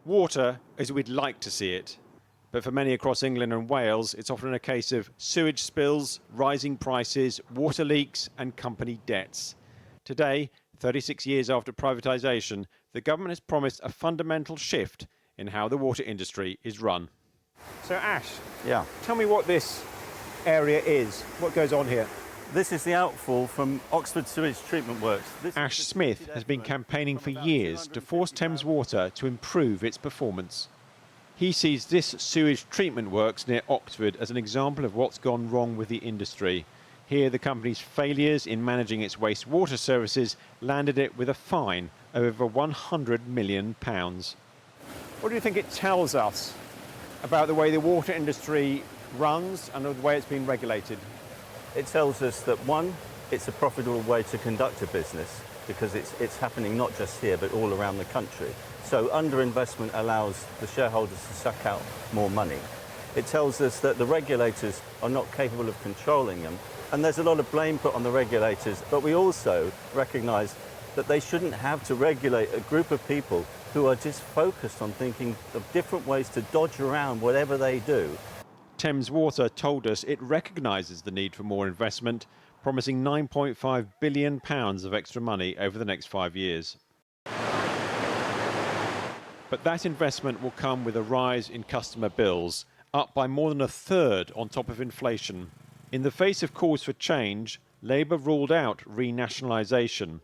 Water as we'd like to see it. But for many across England and Wales, it's often a case of sewage spills, rising prices, water leaks and company debts. Today, 36 years after privatisation, the government has promised a fundamental shift in how the water industry is run. So Ash, tell me what this area is, what goes on here? This is the outfall from Oxford Sewage Treatment Works. Ash Smith has been campaigning for years to force Thames Water to improve its performance. He sees this sewage treatment works near Oxford as an example of what's gone wrong with the industry. Here, the company's failures in managing its wastewater services landed it with a fine of over £100 million. What do you think it tells us about the way the water industry runs and the way it's been regulated? It tells us that, one, it's a profitable way to conduct a business because it's happening not just here but all around the country. So underinvestment allows the shareholders to suck out more money. It tells us that the regulators are not capable of controlling them, and there's a lot of blame put on the regulators, but we also recognise that they shouldn't have to regulate a group of people who are just focused on thinking of different ways to dodge around whatever they do. Thames Water told us it recognises the need for more investment, promising £9.5 billion of extra money over the next 5 years. But that investment will come with a rise in customer bills, up by more than a third on top of inflation. In the face of calls for change, Labour ruled out renationalisation,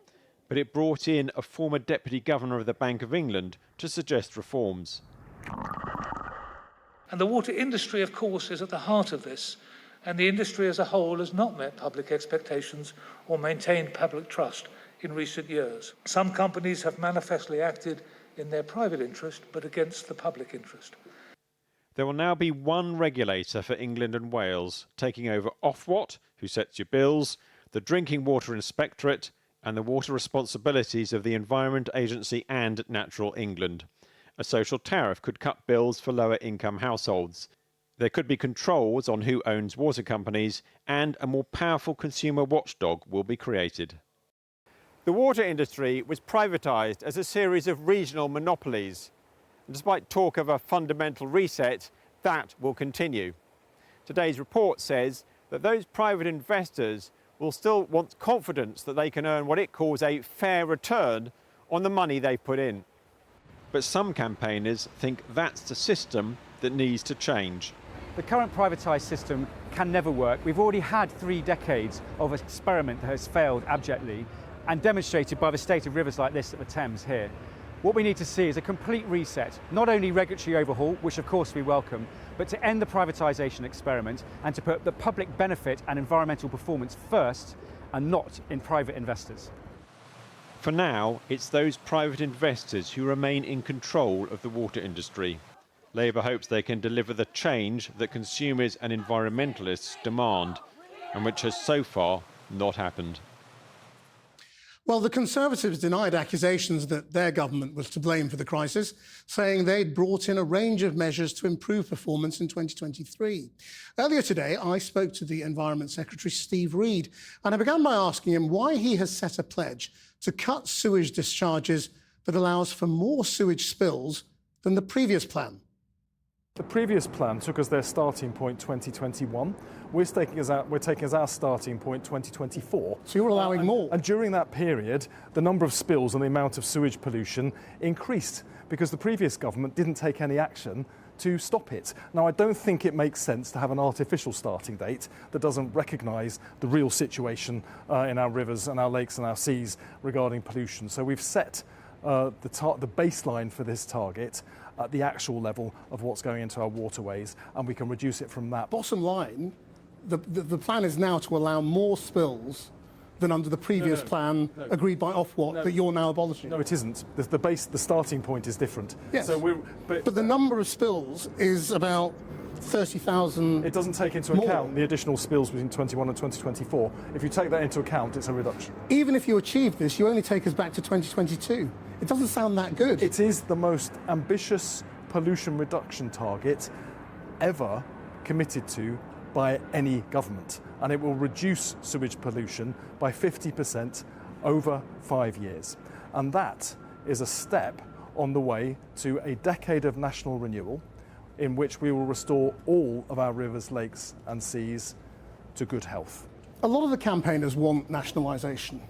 but it brought in a former Deputy Governor of the Bank of England to suggest reforms. And the water industry, of course, is at the heart of this, and the industry as a whole has not met public expectations or maintained public trust in recent years. Some companies have manifestly acted in their private interest, but against the public interest. There will now be one regulator for England and Wales, taking over Ofwat, who sets your bills, the Drinking Water Inspectorate, and the water responsibilities of the Environment Agency and Natural England. A social tariff could cut bills for lower income households. There could be controls on who owns water companies, and a more powerful consumer watchdog will be created. The water industry was privatised as a series of regional monopolies. And despite talk of a fundamental reset, that will continue. Today's report says that those private investors will still want confidence that they can earn what it calls a fair return on the money they put in. But some campaigners think that's the system that needs to change. The current privatised system can never work. We've already had 3 decades of experiment that has failed abjectly and demonstrated by the state of rivers like this at the Thames here. What we need to see is a complete reset, not only regulatory overhaul, which of course we welcome, but to end the privatisation experiment and to put the public benefit and environmental performance first and not in private investors. For now, it's those private investors who remain in control of the water industry. Labour hopes they can deliver the change that consumers and environmentalists demand, and which has so far not happened. Well, the Conservatives denied accusations that their government was to blame for the crisis, saying they'd brought in a range of measures to improve performance in 2023. Earlier today, I spoke to the Environment Secretary, Steve Reed, and I began by asking him why he has set a pledge to cut sewage discharges that allows for more sewage spills than the previous plan. The previous plan took us their starting point 2021. We're taking as our starting point 2024. So you're allowing more. And during that period, the number of spills and the amount of sewage pollution increased because the previous government didn't take any action to stop it. Now, I don't think it makes sense to have an artificial starting date that doesn't recognise the real situation in our rivers and our lakes and our seas regarding pollution. So we've set the baseline for this target at the actual level of what's going into our waterways, and we can reduce it from that. Bottom line, the plan is now to allow more spills than under the previous plan agreed by Ofwat that you're now abolishing. No, it isn't. The starting point is different. Yes, so but the number of spills is about 30,000. It doesn't take into account the additional spills between 21 and 2024. If you take that into account, it's a reduction. Even if you achieve this, you only take us back to 2022. It doesn't sound that good. It is the most ambitious pollution reduction target ever committed to by any government, and it will reduce sewage pollution by 50% over 5 years. And that is a step on the way to a decade of national renewal in which we will restore all of our rivers, lakes and seas to good health. A lot of the campaigners want nationalisation,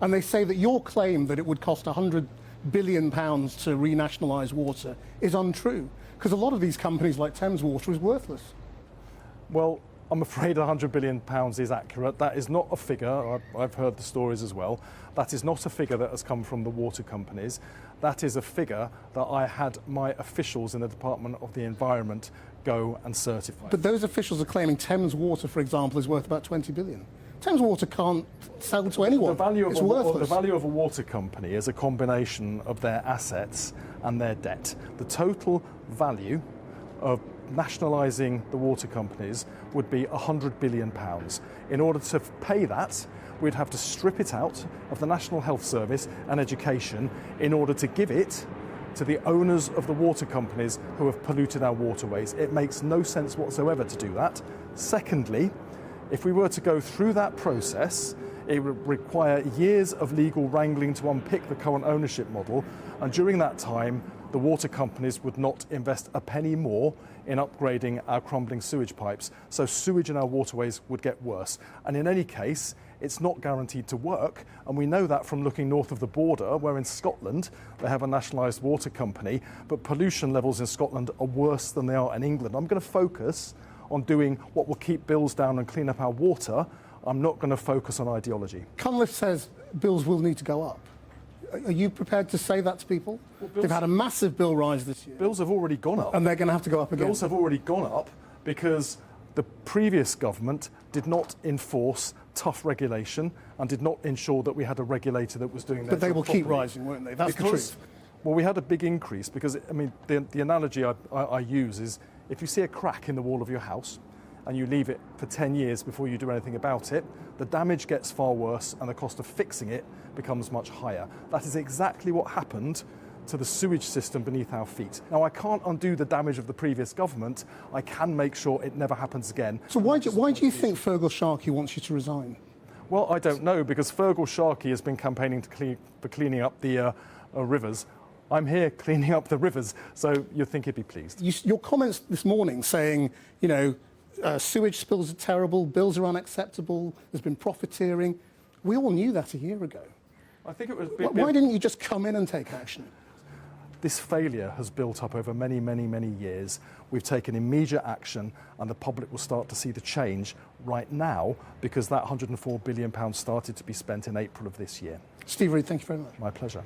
and they say that your claim that it would cost £100 billion to renationalise water is untrue, because a lot of these companies like Thames Water is worthless. Well, I'm afraid £100 billion is accurate. That is not a figure, I've heard the stories as well, that is not a figure that has come from the water companies. That is a figure that I had my officials in the Department of the Environment go and certify. But those officials are claiming Thames Water, for example, is worth about £20 billion. Thames Water can't sell to anyone. The value it's of worthless. The value of a water company is a combination of their assets and their debt. The total value of nationalising the water companies would be £100 billion. In order to pay that, we'd have to strip it out of the National Health Service and education in order to give it to the owners of the water companies who have polluted our waterways. It makes no sense whatsoever to do that. Secondly, if we were to go through that process, it would require years of legal wrangling to unpick the current ownership model, and during that time, the water companies would not invest a penny more in upgrading our crumbling sewage pipes, so sewage in our waterways would get worse. And in any case, it's not guaranteed to work, and we know that from looking north of the border, where in Scotland they have a nationalised water company, but pollution levels in Scotland are worse than they are in England. I'm going to focus on doing what will keep bills down and clean up our water. I'm not going to focus on ideology. Cunliffe says bills will need to go up. Are you prepared to say that to people? Well, they've had a massive bill rise this year. Bills have already gone up. And they're going to have to go up again. Bills have already gone up because the previous government did not enforce tough regulation and did not ensure that we had a regulator that was doing their job But they will keep properly. rising, won't they? That's the Because, truth. well, we had a big increase because, I mean, the analogy I use is if you see a crack in the wall of your house and you leave it for 10 years before you do anything about it, the damage gets far worse and the cost of fixing it becomes much higher. That is exactly what happened to the sewage system beneath our feet. Now, I can't undo the damage of the previous government. I can make sure it never happens again. So why do you think Fergal Sharkey wants you to resign? Well, I don't know, because Fergal Sharkey has been campaigning for cleaning up the rivers. I'm here cleaning up the rivers, so you'd think he'd be pleased. Your comments this morning saying, you know, sewage spills are terrible, bills are unacceptable, there's been profiteering. We all knew that a year ago. I think it was. Why didn't you just come in and take action? This failure has built up over many, many, many years. We've taken immediate action, and the public will start to see the change right now because that £104 billion started to be spent in April of this year. Steve Reed, thank you very much. My pleasure.